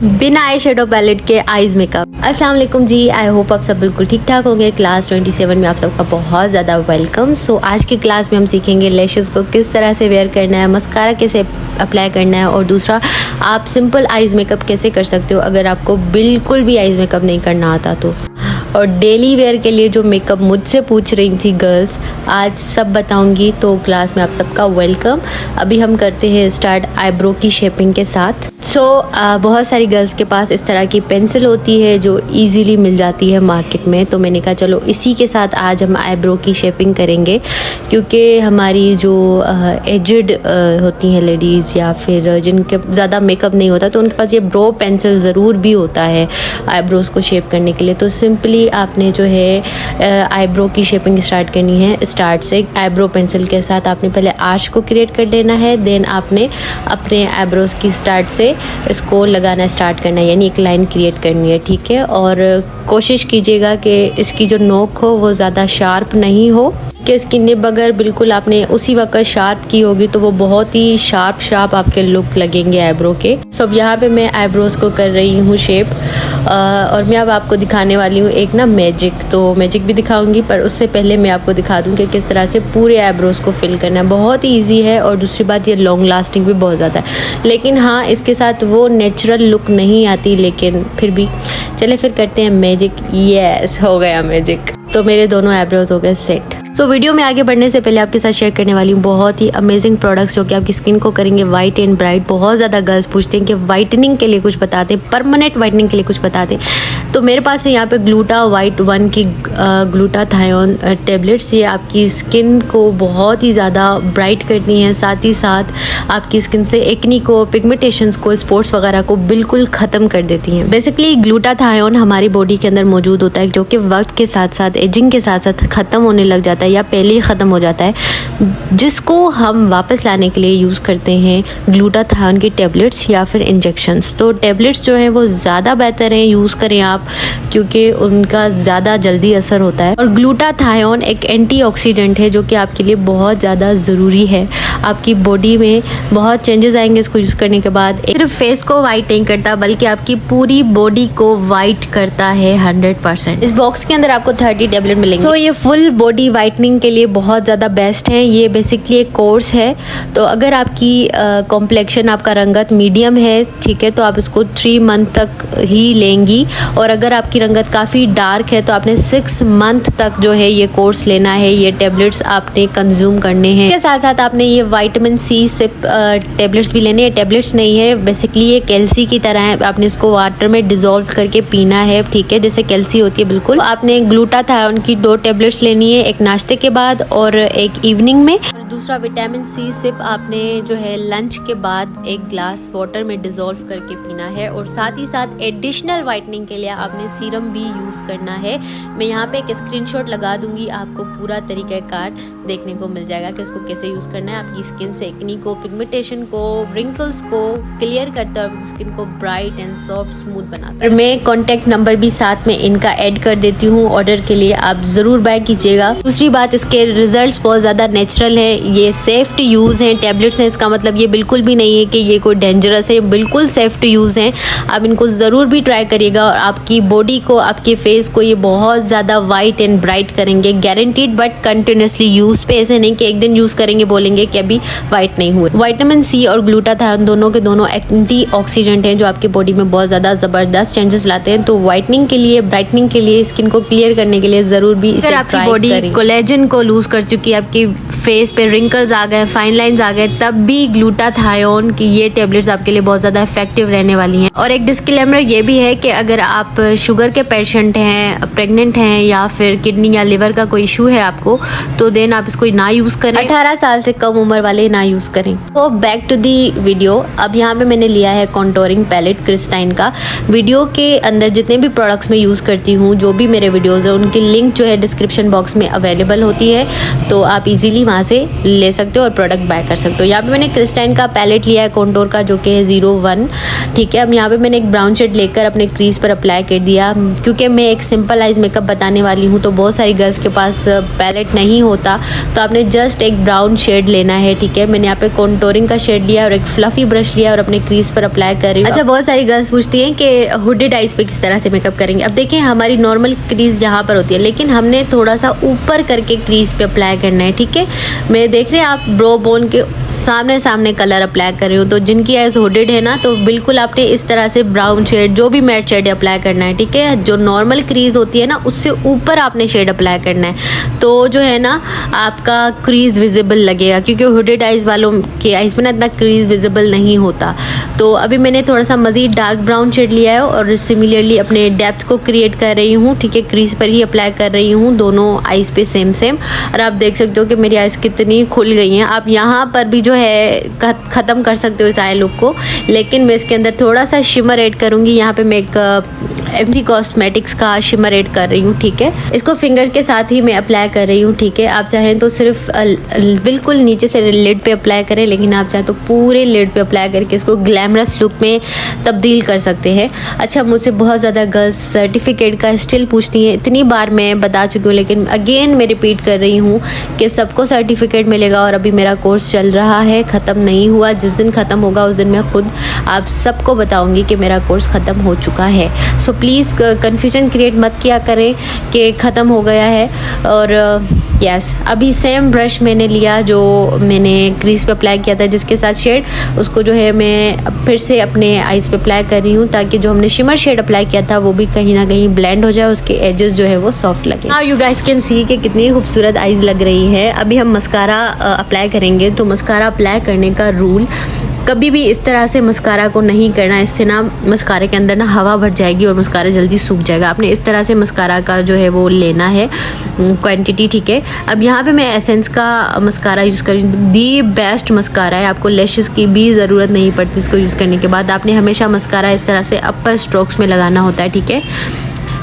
बिना eye shadow palette के eyes makeup. अस्सलाम वालेकुम जी, आई होप आप सब बिल्कुल ठीक ठाक होंगे। क्लास 27 में आप सबका बहुत ज़्यादा वेलकम। सो आज की क्लास में हम सीखेंगे लैशेस को किस तरह से वेयर करना है, मस्कारा कैसे अप्लाई करना है, और दूसरा आप सिंपल आईज मेकअप कैसे कर सकते हो अगर आपको बिल्कुल भी आईज मेकअप नहीं करना आता तो। और डेली वेयर के लिए जो मेकअप मुझसे पूछ रही थी गर्ल्स, आज सब बताऊंगी। तो क्लास में आप सबका वेलकम। अभी हम करते हैं स्टार्ट आईब्रो की शेपिंग के साथ। बहुत सारी गर्ल्स के पास इस तरह की पेंसिल होती है जो इजीली मिल जाती है मार्केट में, तो मैंने कहा चलो इसी के साथ आज हम आईब्रो की शेपिंग करेंगे, क्योंकि हमारी जो एजड होती हैं लेडीज़ या फिर जिनके ज़्यादा मेकअप नहीं होता तो उनके पास ये ब्रो पेंसिल ज़रूर भी होता है आईब्रोज को शेप करने के लिए। तो सिंपली आपने जो है आईब्रो की शेपिंग स्टार्ट करनी है। स्टार्ट से आईब्रो पेंसिल के साथ आपने पहले आर्च को क्रिएट कर देना है, देन आपने अपने आईब्रोज की स्टार्ट से इसको लगाना स्टार्ट करना है, यानी एक लाइन क्रिएट करनी है, ठीक है। और कोशिश कीजिएगा कि इसकी जो नोक हो वो ज़्यादा शार्प नहीं हो, कि इसकी निब अगर बिल्कुल आपने उसी वक्त शार्प की होगी तो वो बहुत ही शार्प आपके लुक लगेंगे आईब्रो के। अब यहाँ पे मैं आईब्रोज को कर रही हूँ शेप, और मैं अब आपको दिखाने वाली हूँ एक ना मैजिक। तो मैजिक भी दिखाऊंगी, पर उससे पहले मैं आपको दिखा दूँ कि किस तरह से पूरे आईब्रोज को फिल करना है। बहुत ही ईजी है, और दूसरी बात ये लॉन्ग लास्टिंग भी बहुत ज़्यादा है, लेकिन हाँ इसके साथ वो नेचुरल लुक नहीं आती, लेकिन फिर भी चले फिर करते हैं मैजिक। यस, हो गया मैजिक। तो मेरे दोनों आईब्रोज हो गए सेट। वीडियो में आगे बढ़ने से पहले आपके साथ शेयर करने वाली हूँ बहुत ही अमेजिंग प्रोडक्ट्स जो कि आपकी स्किन को करेंगे वाइट एंड ब्राइट। बहुत ज़्यादा गर्ल्स पूछते हैं कि वाइटनिंग के लिए कुछ बताते हैं, परमानेंट वाइटनिंग के लिए कुछ बताते हैं। तो मेरे पास है यहाँ पे ग्लूटा वाइट 1 की ग्लूटाथायोन टेबलेट्स। ये आपकी स्किन को बहुत ही ज़्यादा ब्राइट करती हैं, साथ ही साथ आपकी स्किन से एक्नी को, पिगमेंटेशंस को, स्पॉट्स वगैरह को बिल्कुल ख़त्म कर देती हैं। बेसिकली ग्लूटाथायोन हमारी बॉडी के अंदर मौजूद होता है, जो कि वक्त के साथ साथ, एजिंग के साथ साथ ख़त्म होने लग जाता है या पहले ही ख़त्म हो जाता है, जिसको हम वापस लाने के लिए यूज़ करते हैं ग्लूटाथायोन की टेबलेट्स या फिर इंजेक्शंस। तो टेबलेट्स जो है वो ज़्यादा बेहतर हैं, यूज़ करें आप, क्योंकि उनका ज़्यादा जल्दी असर होता है। और ग्लूटाथायोन एक एंटीऑक्सीडेंट है जो कि आपके लिए बहुत ज़्यादा ज़रूरी है। आपकी बॉडी में बहुत चेंजेस आएंगे इसको यूज़ करने के बाद। सिर्फ फेस को वाइट नहीं करता, बल्कि आपकी पूरी बॉडी को वाइट करता है 100%। इस बॉक्स के अंदर आपको 30 टेबलेट मिलेंगे। तो ये फुल बॉडी वाइटनिंग के लिए बहुत ज़्यादा बेस्ट है। ये बेसिकली एक कोर्स है, तो अगर आपकी कॉम्प्लेक्शन, आपका रंगत मीडियम है, ठीक है, तो आप इसको 3 मंथ तक ही लेंगी। और अगर आपकी रंगत काफ़ी डार्क है तो आपने 6 मंथ तक जो है ये कोर्स लेना है। ये टेबलेट्स आपने कंज्यूम करने हैं। इसके साथ साथ आपने ये विटामिन सी सिप टेबलेट्स भी लेने हैं। टेबलेट्स नहीं है, बेसिकली ये कैल्सी की तरह है। आपने इसको वाटर में डिजोल्व करके पीना है, ठीक है, जैसे कैल्सी होती है बिल्कुल। तो आपने ग्लूटाथायोन की 2 टेबलेट्स लेनी है, एक नाश्ते के बाद और एक इवनिंग में। और दूसरा विटामिन सी सिप आपने जो है लंच के बाद एक ग्लास वाटर में डिजोल्व करके पीना है। और साथ ही साथ एडिशनल वाइटनिंग के लिए आपने सीरम भी यूज करना है। मैं यहाँ पे एक स्क्रीनशॉट लगा दूंगी, आपको पूरा तरीकाकार देखने को मिल जाएगा कि इसको कैसे यूज करना है। आपकी स्किन से एक्नी को, पिगमेंटेशन को, रिंकल्स को क्लियर करता है, स्किन को ब्राइट एंड सॉफ्ट स्मूथ बनाता है। मैं कॉन्टेक्ट नंबर भी साथ में इनका ऐड कर देती हूँ, ऑर्डर के लिए आप जरूर बाय कीजिएगा। दूसरी बात, इसके रिजल्ट्स बहुत ज़्यादा नेचुरल हैं, ये सेफ टू यूज़ हैं। टेबलेट्स हैं, इसका मतलब ये बिल्कुल भी नहीं है कि ये कोई डेंजरस है, बिल्कुल सेफ टू यूज़ हैं। आप इनको ज़रूर भी ट्राई करिएगा, और आपकी बॉडी को, आपके फेस को ये बहुत ज़्यादा वाइट एंड ब्राइट करेंगे, गारंटीड। बट कंटिन्यूसली यूज़ पे, ऐसे नहीं कि एक दिन यूज़ करेंगे बोलेंगे कि अभी वाइट नहीं हुए। विटामिन सी और ग्लूटाथायोन दोनों के दोनों एंटीऑक्सीडेंट हैं जो आपकी बॉडी में बहुत ज़्यादा ज़बरदस्त चेंजेस लाते हैं। तो वाइटनिंग के लिए, ब्राइटनिंग के लिए, स्किन को क्लियर करने के लिए ज़रूर भी इसे आपकी बॉडी कोलेजन को लूज कर चुकी है, आपकी फेस पे रिंकल्स आ गए, फाइन लाइंस आ गए, तब भी ग्लूटाथायोन की ये टेबलेट्स आपके लिए बहुत ज़्यादा इफेक्टिव रहने वाली हैं। और एक डिस्क्लेमर ये भी है कि अगर आप शुगर के पेशेंट हैं, प्रेग्नेंट हैं, या फिर किडनी या लिवर का कोई इशू है आपको, तो देन आप इसको ना यूज़ करें। 18 साल से कम उम्र वाले ना यूज़ करें। तो बैक टू दी वीडियो। अब यहाँ पे मैंने लिया है कॉन्टोरिंग पैलेट क्रिस्टाइन का। वीडियो के अंदर जितने भी प्रोडक्ट्स मैं यूज़ करती हूँ, जो भी मेरे वीडियोज़ हैं, उनकी लिंक जो है डिस्क्रिप्शन बॉक्स में अवेलेबल होती है, तो आप इजीली वहाँ से ले सकते हो और प्रोडक्ट बाय कर सकते हो। यहाँ पे मैंने क्रिस्टाइन का पैलेट लिया है कॉन्टोर का, जो कि है 01, ठीक है। अब यहाँ पे मैंने एक ब्राउन शेड लेकर अपने क्रीज पर अप्लाई कर दिया, क्योंकि मैं एक सिंपल आइज मेकअप बताने वाली हूँ, तो बहुत सारी गर्ल्स के पास पैलेट नहीं होता, तो आपने जस्ट एक ब्राउन शेड लेना है, ठीक है। मैंने यहाँ पे कॉन्टोरिंग का शेड लिया और एक फ्लफी ब्रश लिया और अपने क्रीज पर अप्लाई कर रही हूँ। अच्छा, बहुत सारी गर्ल्स पूछती हैं कि हुडेड आइज पे किस तरह से मेकअप करेंगे। अब देखिए, हमारी नॉर्मल क्रीज यहाँ पर होती है, लेकिन हमने थोड़ा सा ऊपर करके क्रीज पे अप्लाई करना है, ठीक है। मैं देख रहे हैं आप ब्रो बोन के सामने कलर अप्लाई कर रही हूँ, तो जिनकी आइज हुडेड है ना, तो बिल्कुल आपने इस तरह से ब्राउन शेड, जो भी मैट शेड अप्लाई करना है, ठीक है। जो नॉर्मल क्रीज होती है ना, उससे ऊपर आपने शेड अप्लाई करना है, तो जो है ना आपका क्रीज विजिबल लगेगा, क्योंकि हुडेड आइज वालों के आइज में ना इतना क्रीज विजिबल नहीं होता। तो अभी मैंने थोड़ा सा मज़ीद डार्क ब्राउन शेड लिया है और सिमिलरली अपने डेप्थ को क्रिएट कर रही हूँ, ठीक है। क्रीज पर ही अप्लाई कर रही हूँ दोनों आइज पे सेम। और आप देख सकते हो कि मेरी आइज कितनी खुल गई हैं। आप यहाँ पर भी जो है ख़त्म कर सकते हो इस आई लुक को, लेकिन मैं इसके अंदर थोड़ा सा शिमर ऐड करूँगी। यहाँ पे मैं एक एमवी कॉस्मेटिक्स का शिमर ऐड कर रही हूँ, ठीक है। इसको फिंगर के साथ ही मैं अप्लाई कर रही हूँ, ठीक है। आप चाहें तो सिर्फ बिल्कुल नीचे से लिड पे अप्लाई करें, लेकिन आप चाहें तो पूरे लिड पे अप्लाई करके इसको ग्लैमरस लुक में तब्दील कर सकते हैं। अच्छा, मुझसे बहुत ज़्यादा गर्ल्स सर्टिफिकेट का स्टिल पूछती हैं। इतनी बार मैं बता चुकी हूँ, लेकिन अगेन मैं रिपीट कर रही हूँ कि सबको सर्टिफिकेट मिलेगा और अभी मेरा कोर्स चल रहा है, ख़त्म नहीं हुआ। जिस दिन ख़त्म होगा उस दिन मैं खुद आप सबको बताऊँगी कि मेरा कोर्स ख़त्म हो चुका है। सो प्लीज़ कन्फ्यूजन क्रिएट मत किया करें कि ख़त्म हो गया है। और यस, अभी सेम ब्रश मैंने लिया जो मैंने क्रीज पे अप्लाई किया था जिसके साथ शेड, उसको जो है मैं फिर से अपने आइज़ पे अप्लाई कर रही हूँ, ताकि जो हमने शिमर शेड अप्लाई किया था वो भी कहीं ना कहीं ब्लेंड हो जाए, उसके एजेस जो है वो सॉफ्ट लगे। Now you guys can see कि कितनी खूबसूरत आइज़ लग रही है। अभी हम मस्कारा अप्लाई करेंगे, तो मस्कारा अप्लाई करने का रूल, कभी भी इस तरह से मस्कारा को नहीं करना, इससे ना मस्कारे के अंदर ना हवा भर जाएगी और मस्कारा जल्दी सूख जाएगा। आपने इस तरह से मस्कारा का जो है वो लेना है क्वांटिटी, ठीक है। अब यहाँ पे मैं एसेंस का मस्कारा यूज़ कर रही हूँ, दी बेस्ट मस्कारा है, आपको लैशेस की भी ज़रूरत नहीं पड़ती इसको यूज़ करने के बाद। आपने हमेशा मस्कारा इस तरह से अपर स्ट्रोक्स में लगाना होता है, ठीक है।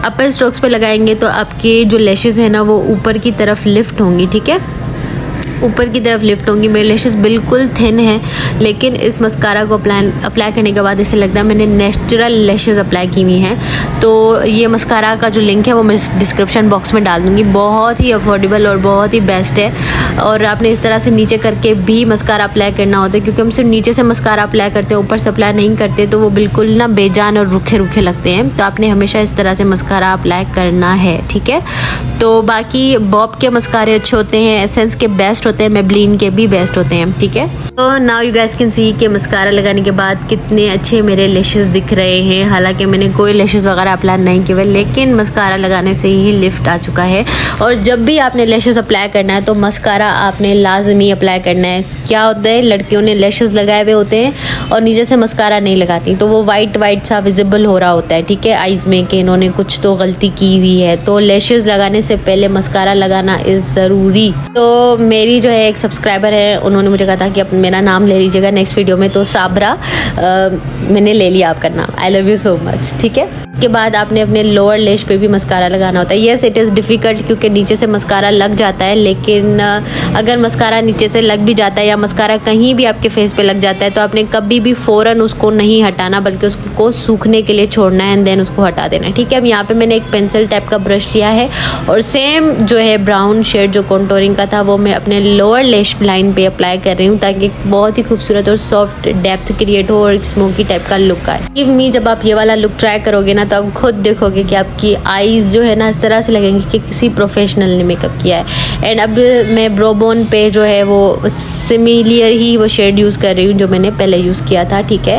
अपर स्ट्रोक्स पे लगाएंगे तो आपके जो लैशेस हैं ना वो ऊपर की तरफ लिफ्ट होंगी, ठीक है, ऊपर की तरफ लिफ्ट होंगी। मेरे लैशेस बिल्कुल थिन है, लेकिन इस मस्कारा को अप्लाई करने के बाद ऐसे लगता है मैंने नेचुरल लैशेस अप्लाई की हुई हैं। तो ये मस्कारा का जो लिंक है वो मैं डिस्क्रिप्शन बॉक्स में डाल दूँगी। बहुत ही अफोर्डेबल और बहुत ही बेस्ट है। और आपने इस तरह से नीचे करके भी मस्कारा अप्लाई करना होता है, क्योंकि हम सिर्फ नीचे से मस्कारा अप्लाई करते हैं, ऊपर से अप्लाई नहीं करते, तो वो बिल्कुल ना बेजान और रूखे रूखे लगते हैं। तो आपने हमेशा इस तरह से मस्कारा अप्लाई करना है, ठीक है। तो बाकी बॉब के मस्कारे अच्छे होते हैं, एसेंस के बेस्ट होते हैं, मेबलिन के भी बेस्ट होते हैं, ठीक है। तो now you guys can see कि मस्कारा लगाने के बाद कितने अच्छे मेरे लैशेस दिख रहे हैं। हालांकि मैंने कोई लैशेस वगैरह अप्लाई नहीं किए, लेकिन मस्कारा लगाने से ही लिफ्ट आ चुका है। और जब भी आपने लैशेस अप्लाई करना है तो मस्कारा आपने लाजमी अप्लाई करना है। क्या होता है, लड़कियों ने लैशेस लगाए हुए होते हैं और नीचे से मस्कारा नहीं लगाती, तो वो वाइट वाइट सा विजिबल हो रहा होता है, ठीक है, आइज़ में कि इन्होंने कुछ तो गलती की हुई है। तो लैशेस लगाने से पहले मस्कारा लगाना इज़ ज़रूरी। तो मेरी जो है एक सब्सक्राइबर है, उन्होंने मुझे कहा था कि मेरा नाम ले लीजिएगा नेक्स्ट वीडियो में, तो साबरा, मैंने ले लिया आपका नाम। I love you so much, ठीक है। के बाद आपने अपने लोअर लेश पे भी मस्कारा लगाना होता है। येस, इट इज़ डिफ़िकल्ट क्योंकि नीचे से मस्कारा लग जाता है, लेकिन अगर मस्कारा नीचे से लग भी जाता है या मस्कारा कहीं भी आपके फेस पे लग जाता है, तो आपने कभी भी फ़ौरन उसको नहीं हटाना, बल्कि उसको सूखने के लिए छोड़ना है एंड देन उसको हटा देना है, ठीक है। अब यहाँ पे मैंने एक पेंसिल टाइप का ब्रश लिया है और सेम जो है ब्राउन शेड जो कॉन्टोरिंग का था वो मैं अपने लोअर लेश लाइन पे अप्लाई कर रही हूँ, ताकि बहुत ही खूबसूरत और सॉफ्ट डेप्थ क्रिएट हो और एक स्मोकी टाइप का लुक आए। गिव मी, जब आप ये वाला लुक ट्राई करोगे ना, तो आप खुद देखोगे कि आपकी आईज जो है ना इस तरह से लगेंगी कि किसी प्रोफेशनल ने मेकअप किया है। एंड अब मैं ब्रोबोन पे जो है वो सिमिलर ही वो शेड यूज़ कर रही हूँ जो मैंने पहले यूज़ किया था, ठीक है।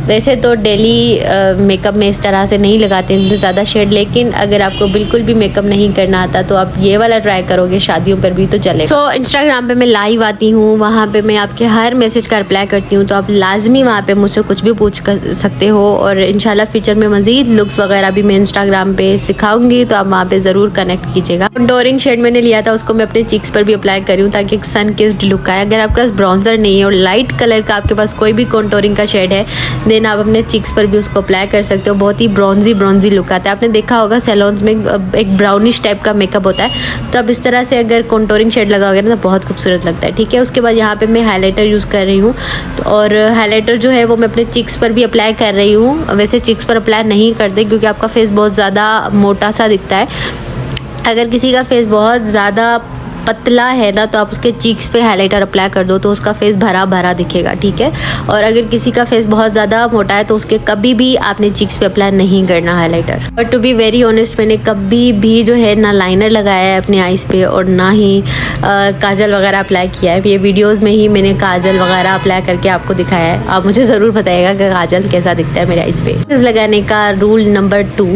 वैसे तो डेली मेकअप में इस तरह से नहीं लगाते हैं ज़्यादा शेड, लेकिन अगर आपको बिल्कुल भी मेकअप नहीं करना आता तो आप ये वाला ट्राई करोगे शादियों पर भी तो चलेगा। सो इंस्टाग्राम पे मैं लाइव आती हूँ, वहाँ पे मैं आपके हर मैसेज का रिप्लाई करती हूँ, तो आप लाजमी वहाँ पे मुझसे कुछ भी पूछ कर सकते हो और इंशाल्लाह फ्यूचर में मज़ीद लुक्स वगैरह भी मैं इंस्टाग्राम पे सिखाऊंगी, तो आप वहाँ पे ज़रूर कनेक्ट कीजिएगा। कंटूरिंग शेड मैंने लिया था, उसको मैं अपने चीक्स पर भी अप्लाई कर रही हूँ ताकि एक सन किस्ड लुक आए। अगर आपके पास ब्राउन्जर नहीं है और लाइट कलर का आपके पास कोई भी कंटूरिंग का शेड है, देन आप अपने चीक्स पर भी उसको अप्लाई कर सकते हो। बहुत ही ब्रॉन्जी लुक आता है। आपने देखा होगा सैलून्स में एक ब्राउनिश टाइप का मेकअप होता है, तो अब इस तरह से अगर कंटूरिंग शेड लगाओगे ना तो बहुत खूबसूरत लगता है। ठीक है, उसके बाद यहाँ पे मैं हाइलाइटर यूज़ कर रही हूँ, और हाइलाइटर जो है वो मैं अपने चिक्स पर भी अप्लाई कर रही हूँ। वैसे चिक्स पर अप्लाई नहीं करते क्योंकि आपका फेस बहुत ज़्यादा मोटा सा दिखता है। अगर किसी का फेस बहुत ज़्यादा पतला है ना, तो आप उसके चीक्स पे हाइलाइटर अप्लाई कर दो तो उसका फेस भरा भरा दिखेगा। ठीक है, और अगर किसी का फेस बहुत ज़्यादा मोटा है तो उसके कभी भी आपने चीक्स पे अप्लाई नहीं करना हाइलाइटर। और टू बी वेरी ऑनेस्ट, मैंने कभी भी जो है ना लाइनर लगाया है अपने आईज़ पे और ना ही काजल वगैरह अप्लाई किया है। ये वीडियोज़ में ही मैंने काजल वगैरह अप्लाई करके आपको दिखाया है। आप मुझे ज़रूर बताइएगा कि काजल कैसा दिखता है मेरे आईज़ पे। लेशेज़ लगाने का रूल नंबर 2,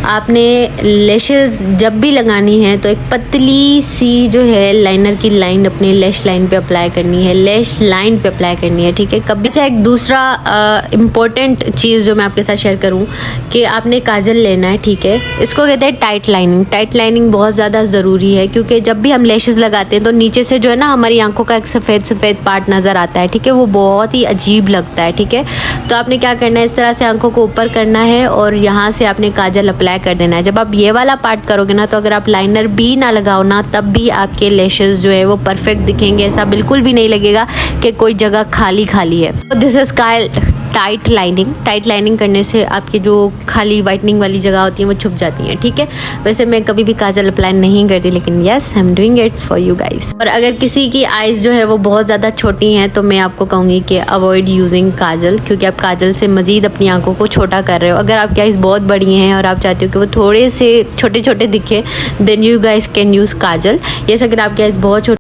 आपने लेशेज़ जब भी लगानी है तो एक पतली सी जो है लाइनर की लाइन अपने लैश लाइन पे अप्लाई करनी है, लैश लाइन पे अप्लाई करनी है। ठीक है, कभी अच्छा एक दूसरा इम्पोर्टेंट चीज़ जो मैं आपके साथ शेयर करूं कि आपने काजल लेना है। ठीक है, इसको कहते हैं टाइट लाइनिंग। टाइट लाइनिंग बहुत ज़्यादा ज़रूरी है क्योंकि जब भी हम लैशेज़ लगाते हैं तो नीचे से जो है ना हमारी आंखों का एक सफ़ेद पार्ट नज़र आता है। ठीक है, वो बहुत ही अजीब लगता है। ठीक है, तो आपने क्या करना है, इस तरह से आंखों को ऊपर करना है और यहाँ से आपने काजल अप्लाई कर देना है। जब आप ये वाला पार्ट करोगे ना, तो अगर आप लाइनर भी ना लगाओ ना, तब भी आपके लैशेज़ जो है वो परफेक्ट दिखेंगे। ऐसा बिल्कुल भी नहीं लगेगा कि कोई जगह खाली खाली है। This is called tight lining. Tight lining करने से आपकी जो खाली वाइटनिंग वाली जगह होती है वो छुप जाती हैं। ठीक है, वैसे मैं कभी भी काजल अप्लाई नहीं करती, लेकिन yes I am doing it for you guys. और अगर किसी की आईज जो है वो बहुत ज़्यादा छोटी हैं तो मैं आपको कहूँगी कि अवॉइड यूजिंग काजल, क्योंकि आप काजल से मजीद अपनी आंखों को छोटा कर रहे हो। अगर आपकी आईज बहुत बड़ी हैं और आप चाहते हो कि वो थोड़े से छोटे छोटे दिखे, then you guys can use kajal. Yes, अगर आपकी आईज बहुत छोटी